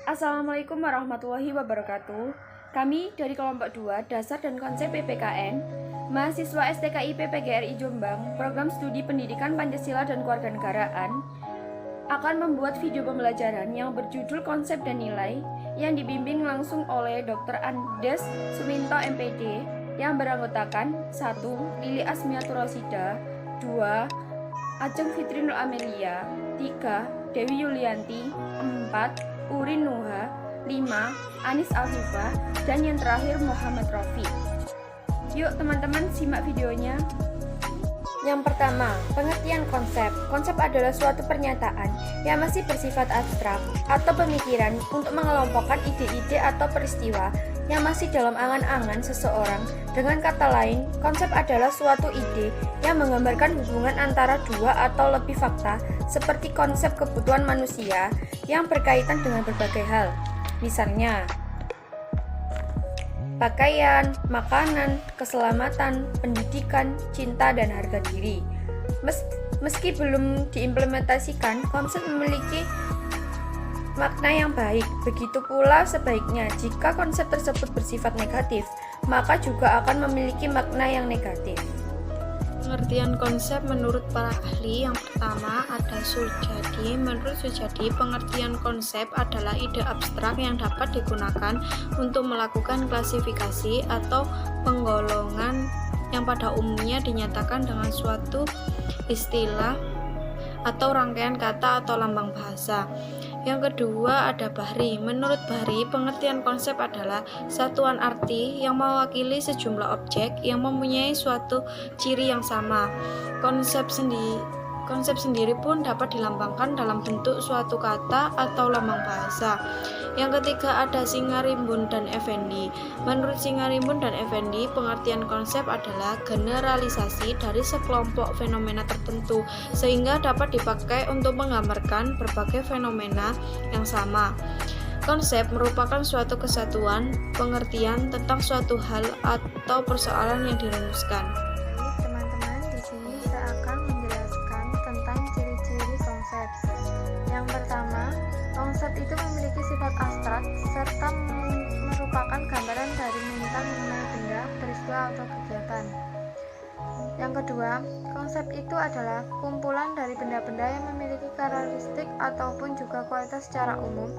Assalamualaikum warahmatullahi wabarakatuh. Kami dari kelompok 2 Dasar dan Konsep PPKN, mahasiswa STKI PPGRI Jombang, Program Studi Pendidikan Pancasila dan Kewarganegaraan, akan membuat video pembelajaran yang berjudul Konsep dan Nilai yang dibimbing langsung oleh Dr. Andes Suminto MPD yang beranggotakan 1. Lili Asmiatur Rosida, 2. Ajeng Fitrinul Amelia, 3. Dewi Yulianti, 4. Urin Nuha, 5. Anis Alfifa, dan yang terakhir Muhammad Rofi. Yuk teman-teman simak videonya. Yang pertama, pengertian konsep. Konsep adalah suatu pernyataan yang masih bersifat abstrak atau pemikiran untuk mengelompokkan ide-ide atau peristiwa yang masih dalam angan-angan seseorang. Dengan kata lain, konsep adalah suatu ide yang menggambarkan hubungan antara dua atau lebih fakta, seperti konsep kebutuhan manusia yang berkaitan dengan berbagai hal. Misalnya, pakaian, makanan, keselamatan, pendidikan, cinta, dan harga diri. Meski belum diimplementasikan, konsep memiliki makna yang baik. Begitu pula sebaiknya, jika konsep tersebut bersifat negatif, maka juga akan memiliki makna yang negatif. Pengertian konsep menurut para ahli, yang pertama ada Sujadi. Menurut Sujadi, pengertian konsep adalah ide abstrak yang dapat digunakan untuk melakukan klasifikasi atau penggolongan yang pada umumnya dinyatakan dengan suatu istilah atau rangkaian kata atau lambang bahasa. Yang kedua ada Bahri. Menurut Bahri, pengertian konsep adalah satuan arti yang mewakili sejumlah objek yang mempunyai suatu ciri yang sama. Konsep sendiri pun dapat dilambangkan dalam bentuk suatu kata atau lambang bahasa. Yang ketiga ada Singarimbun dan Effendi. Menurut Singarimbun dan Effendi, pengertian konsep adalah generalisasi dari sekelompok fenomena tertentu sehingga dapat dipakai untuk menggambarkan berbagai fenomena yang sama. Konsep merupakan suatu kesatuan pengertian tentang suatu hal atau persoalan yang dirumuskan. Teman-teman, di sini saya akan menjelaskan tentang ciri-ciri konsep. Yang pertama, konsep itu memiliki sifat abstrak serta merupakan gambaran dari mental mengenai benda, peristiwa, atau kegiatan. Yang kedua, konsep itu adalah kumpulan dari benda-benda yang memiliki karakteristik ataupun juga kualitas secara umum.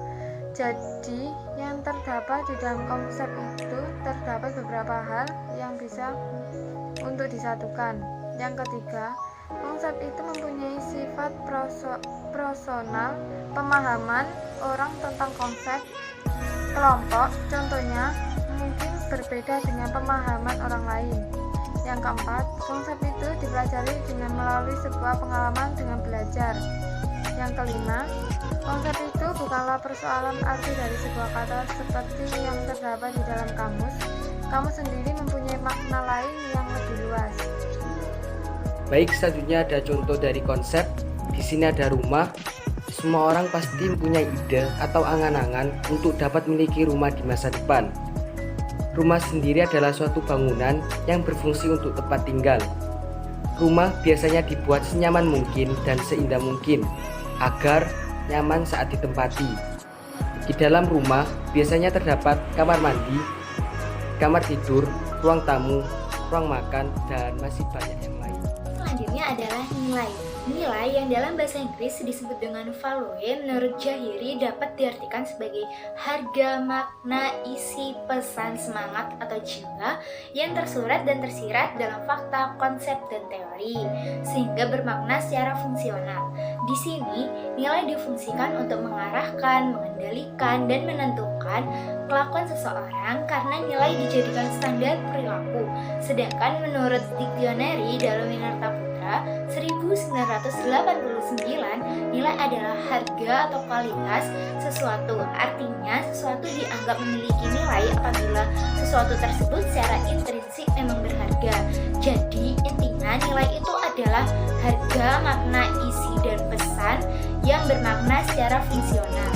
Jadi, yang terdapat di dalam konsep itu terdapat beberapa hal yang bisa untuk disatukan. Yang ketiga, konsep itu mempunyai sifat personal, pemahaman orang tentang konsep kelompok, contohnya mungkin berbeda dengan pemahaman orang lain. Yang keempat, konsep itu dipelajari dengan melalui sebuah pengalaman dengan belajar. Yang kelima, konsep itu bukanlah persoalan arti dari sebuah kata seperti yang terdapat di dalam kamus. Kamus sendiri mempunyai makna lain yang lebih luas. Baik, selanjutnya ada contoh dari konsep. Di sini ada rumah. Semua orang pasti mempunyai ide atau angan-angan untuk dapat memiliki rumah di masa depan. Rumah sendiri adalah suatu bangunan yang berfungsi untuk tempat tinggal. Rumah biasanya dibuat senyaman mungkin dan seindah mungkin agar nyaman saat ditempati. Di dalam rumah biasanya terdapat kamar mandi, kamar tidur, ruang tamu, ruang makan, dan masih banyak yang lain. Selanjutnya adalah nilai. Nilai yang dalam bahasa Inggris disebut dengan value menurut Jahiri dapat diartikan sebagai harga, makna, isi, pesan, semangat, atau jiwa yang tersurat dan tersirat dalam fakta, konsep, dan teori sehingga bermakna secara fungsional. Di sini, nilai difungsikan untuk mengarahkan, mengendalikan, dan menentukan kelakuan seseorang karena nilai dijadikan standar perilaku. Sedangkan menurut Dictionary dalam Winarta Putra 1989, nilai adalah harga atau kualitas sesuatu. Artinya, sesuatu dianggap memiliki nilai apabila sesuatu tersebut secara intrinsik memang berharga. Jadi, intinya nilai itu adalah harga, makna, isi, dan pesan yang bermakna secara fungsional.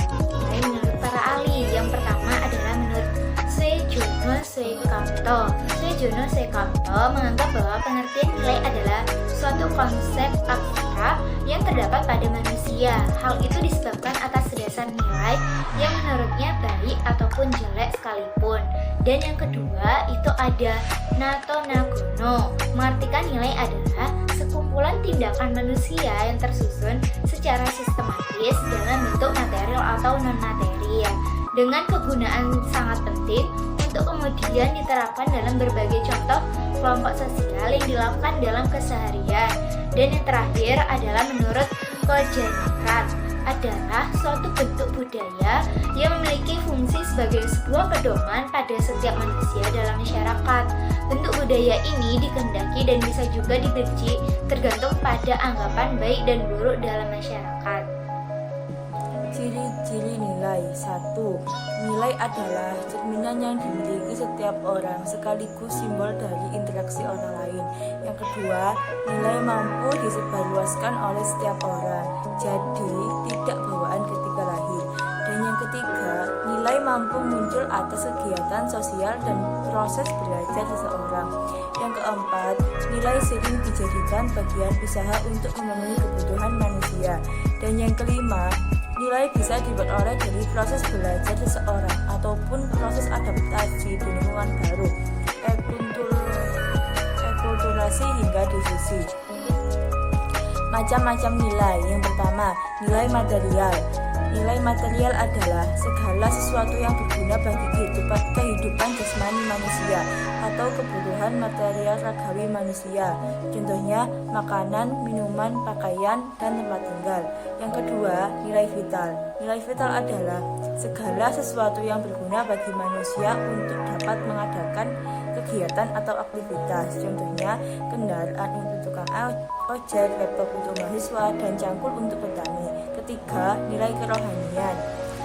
Menurut para ahli, yang pertama adalah menurut Sejono Sekamto. Sejono Sekamto menganggap bahwa pengertian nilai adalah suatu konsep abstrak yang terdapat pada manusia. Hal itu disebabkan atas dasar nilai yang menurutnya ataupun jelek sekalipun. Dan yang kedua itu ada natonagono, mengartikan nilai adalah sekumpulan tindakan manusia yang tersusun secara sistematis dalam bentuk material atau non-material dengan kegunaan sangat penting untuk kemudian diterapkan dalam berbagai contoh kelompok sosial yang dilakukan dalam keseharian. Dan yang terakhir adalah menurut Kojaningrat, adalah suatu bentuk budaya yang memiliki fungsi sebagai sebuah pedoman pada setiap manusia dalam masyarakat. Bentuk budaya ini dikehendaki dan bisa juga dibenci tergantung pada anggapan baik dan buruk dalam masyarakat. Ciri-ciri nilai. 1. Nilai adalah cerminan yang dimiliki setiap orang sekaligus simbol dari interaksi orang lain. Yang kedua, nilai mampu disebarluaskan oleh setiap orang, jadi tidak bawaan ketika lahir. Dan yang ketiga, nilai mampu muncul atas kegiatan sosial dan proses belajar seseorang. Yang keempat, nilai sering dijadikan bagian usaha untuk memenuhi kebutuhan manusia. Dan yang kelima, nilai bisa diperoleh dari proses belajar seseorang ataupun proses adaptasi di lingkungan baru, akulturasi hingga diskusi. Macam-macam nilai. Yang pertama, nilai material. Nilai material adalah segala sesuatu yang berguna bagi kehidupan jasmani manusia atau kebutuhan material ragawi manusia. Contohnya makanan, minuman, pakaian, dan tempat tinggal. Yang kedua, nilai vital. Nilai vital adalah segala sesuatu yang berguna bagi manusia untuk dapat mengadakan kegiatan atau aktivitas. Contohnya kendaraan untuk tukang ojek, laptop untuk mahasiswa, dan cangkul untuk petani. Ketiga, nilai kerohanian.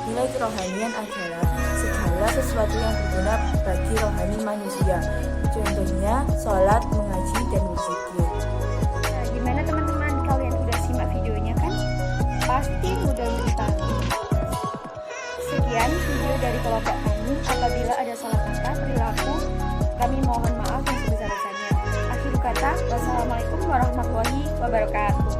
Nilai kerohanian adalah segala sesuatu yang berguna bagi rohani manusia. Contohnya sholat, mengaji, dan berzikir. Nah, gimana teman-teman, kalian udah simak videonya kan? Pasti mudah untuk dipahami. Sekian video dari kelompok kami. Apabila ada salah kata, perilaku, kami mohon maaf yang sebesar-besarnya. Akhir kata, wassalamualaikum warahmatullahi wabarakatuh.